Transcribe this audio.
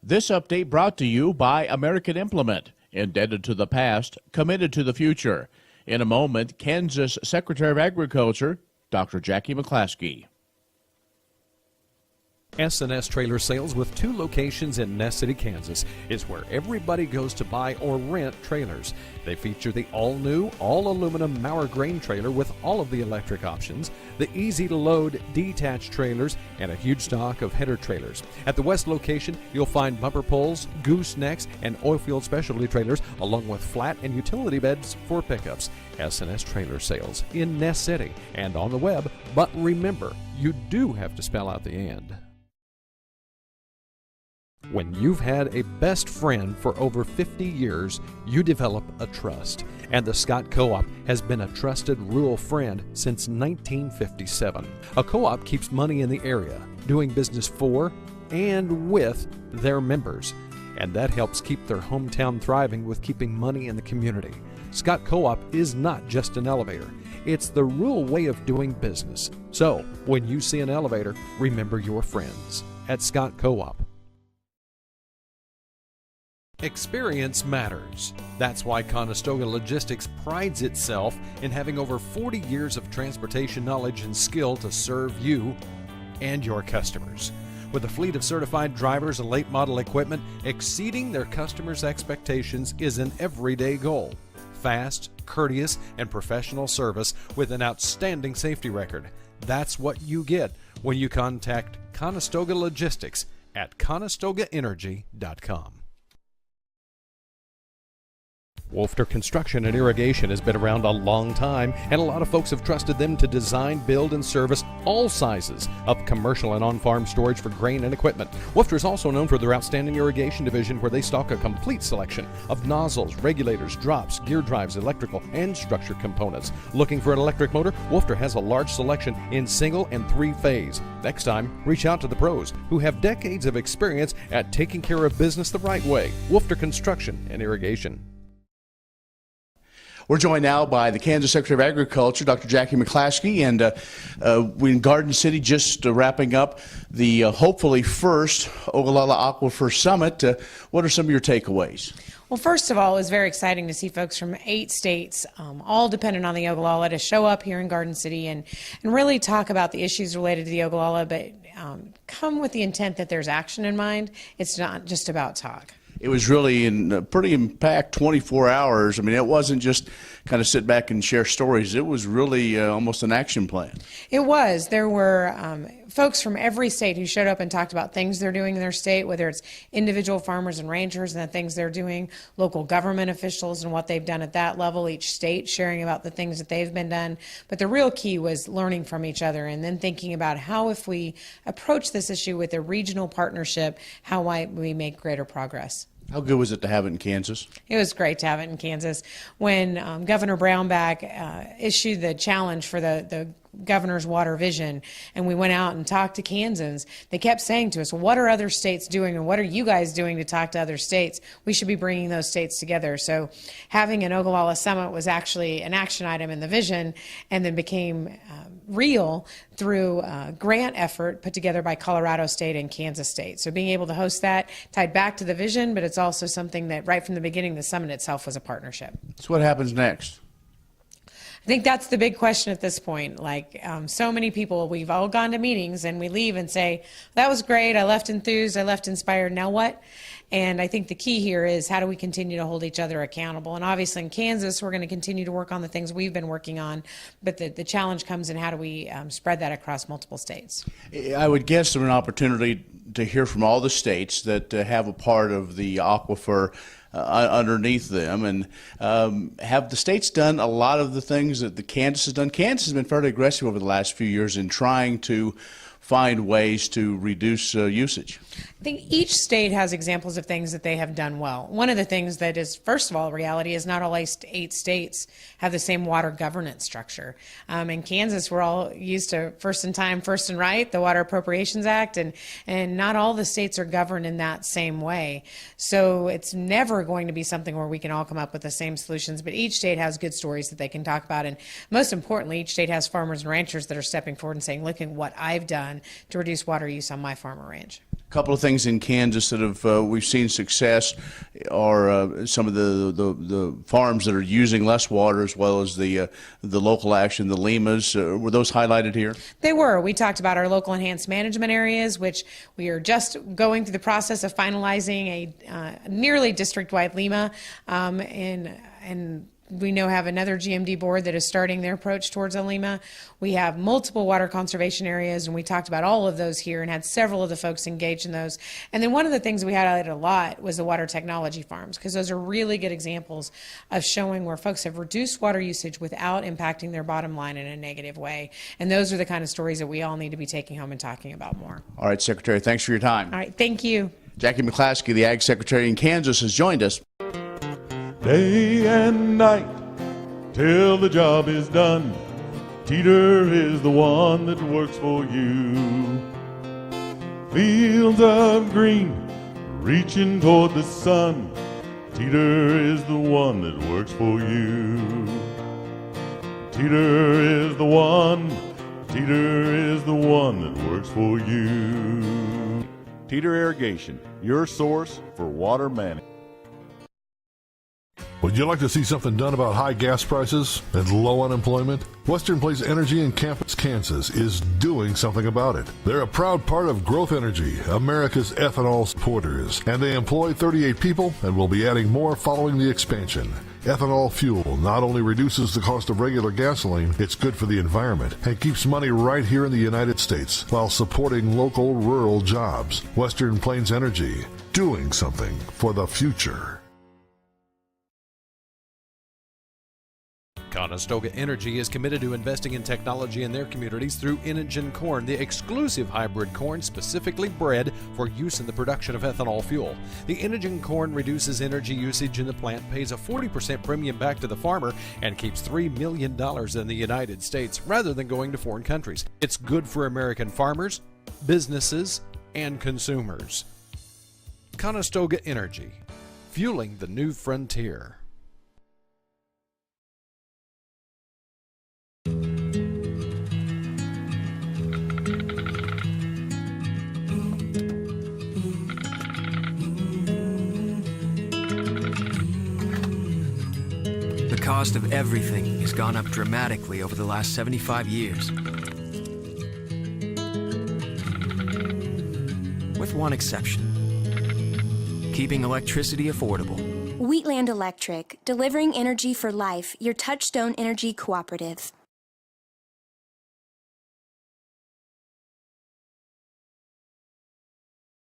This update brought to you by American Implement, indebted to the past, committed to the future. In a moment, Kansas Secretary of Agriculture, Dr. Jackie McClaskey. SNS Trailer Sales, with 2 locations in Ness City, Kansas, is where everybody goes to buy or rent trailers. They feature the all-new, all-aluminum Mauer grain trailer with all of the electric options, the easy-to-load detached trailers, and a huge stock of header trailers. At the west location, you'll find bumper poles, goosenecks, and oilfield specialty trailers, along with flat and utility beds for pickups. SNS Trailer Sales in Ness City and on the web, but remember, you do have to spell out the "and." When you've had a best friend for over 50 years, you develop a trust. And the Scot Co-op has been a trusted rural friend since 1957. A co-op keeps money in the area, doing business for and with their members. And that helps keep their hometown thriving with keeping money in the community. Scot Co-op is not just an elevator. It's the rural way of doing business. So, when you see an elevator, remember your friends at Scot Co-op. Experience matters. That's why Conestoga Logistics prides itself in having over 40 years of transportation knowledge and skill to serve you and your customers. With a fleet of certified drivers and late model equipment, exceeding their customers' expectations is an everyday goal. Fast, courteous, and professional service with an outstanding safety record. That's what you get when you contact Conestoga Logistics at ConestogaEnergy.com. Wulfgar Construction and Irrigation has been around a long time, and a lot of folks have trusted them to design, build, and service all sizes of commercial and on-farm storage for grain and equipment. Wulfgar is also known for their outstanding irrigation division, where they stock a complete selection of nozzles, regulators, drops, gear drives, electrical, and structure components. Looking for an electric motor? Wulfgar has a large selection in single and 3-phase. Next time, reach out to the pros who have decades of experience at taking care of business the right way. Wulfgar Construction and Irrigation. We're joined now by the Kansas Secretary of Agriculture, Dr. Jackie McClaskey, and we're in Garden City just wrapping up the hopefully first Ogallala Aquifer Summit. What are some of your takeaways? Well, first of all, it was very exciting to see folks from 8 states, all dependent on the Ogallala, to show up here in Garden City and really talk about the issues related to the Ogallala, but come with the intent that there's action in mind. It's not just about talk. It was really in a pretty packed 24 hours. I mean, it wasn't just kind of sit back and share stories. It was really almost an action plan. It was. There were folks from every state who showed up and talked about things they're doing in their state, whether it's individual farmers and ranchers and the things they're doing, local government officials and what they've done at that level, each state sharing about the things that they've been done. But the real key was learning from each other and then thinking about how, if we approach this issue with a regional partnership, how might we make greater progress. How good was it to have it in Kansas? It was great to have it in Kansas. When Governor Brownback issued the challenge for the governor's water vision, and we went out and talked to Kansans, they kept saying to us, what are other states doing and what are you guys doing to talk to other states? We should be bringing those states together. So having an Ogallala Summit was actually an action item in the vision and then became real through a grant effort put together by Colorado State and Kansas State. So being able to host that tied back to the vision, but it's also something that right from the beginning, the summit itself was a partnership. So what happens next? I think that's the big question at this point. Like so many people, we've all gone to meetings and we leave and say, that was great, I left enthused, I left inspired, now what? And I think the key here is how do we continue to hold each other accountable? And obviously in Kansas, we're going to continue to work on the things we've been working on, but the challenge comes in how do we spread that across multiple states? I would guess there's an opportunity to hear from all the states that have a part of the aquifer underneath them, and have the states done a lot of the things that the Kansas has done? Kansas has been fairly aggressive over the last few years in trying to find ways to reduce usage. I think each state has examples of things that they have done well. One of the things that is, first of all, reality is not all 8 states have the same water governance structure. In Kansas, we're all used to first in time, first and right, the Water Appropriations Act, and not all the states are governed in that same way. So it's never going to be something where we can all come up with the same solutions, but each state has good stories that they can talk about. And most importantly, each state has farmers and ranchers that are stepping forward and saying, look at what I've done done to reduce water use on my farm or ranch. A couple of things in Kansas that have we've seen success are some of the farms that are using less water, as well as the local action, the LEMAs. Were those highlighted here? They were. We talked about our local enhanced management areas, which we are just going through the process of finalizing a nearly district-wide LEMA, and we now have another GMD board that is starting their approach towards a LEMA. We have multiple water conservation areas, and we talked about all of those here and had several of the folks engaged in those. And then one of the things we highlighted a lot was the water technology farms, because those are really good examples of showing where folks have reduced water usage without impacting their bottom line in a negative way. And those are the kind of stories that we all need to be taking home and talking about more. All right, Secretary, thanks for your time. All right, thank you. Jackie McClaskey, the Ag Secretary in Kansas, has joined us. Day and night till the job is done. Teeter is the one that works for you. Fields of green reaching toward the sun. Teeter is the one that works for you. Teeter is the one. Teeter is the one that works for you. Teeter Irrigation, your source for water management. Would you like to see something done about high gas prices and low unemployment? Western Place Energy in Campus, Kansas is doing something about it. They're a proud part of Growth Energy, America's ethanol supporters, and they employ 38 people and will be adding more following the expansion. Ethanol fuel not only reduces the cost of regular gasoline, it's good for the environment and keeps money right here in the United States while supporting local rural jobs. Western Plains Energy, doing something for the future. Conestoga Energy is committed to investing in technology in their communities through Inogen corn, the exclusive hybrid corn specifically bred for use in the production of ethanol fuel. The Inogen corn reduces energy usage in the plant, pays a 40% premium back to the farmer, and keeps $3 million in the United States rather than going to foreign countries. It's good for American farmers, businesses, and consumers. Conestoga Energy, fueling the new frontier. The cost of everything has gone up dramatically over the last 75 years. With one exception: keeping electricity affordable. Wheatland Electric, delivering energy for life, your Touchstone Energy Cooperative.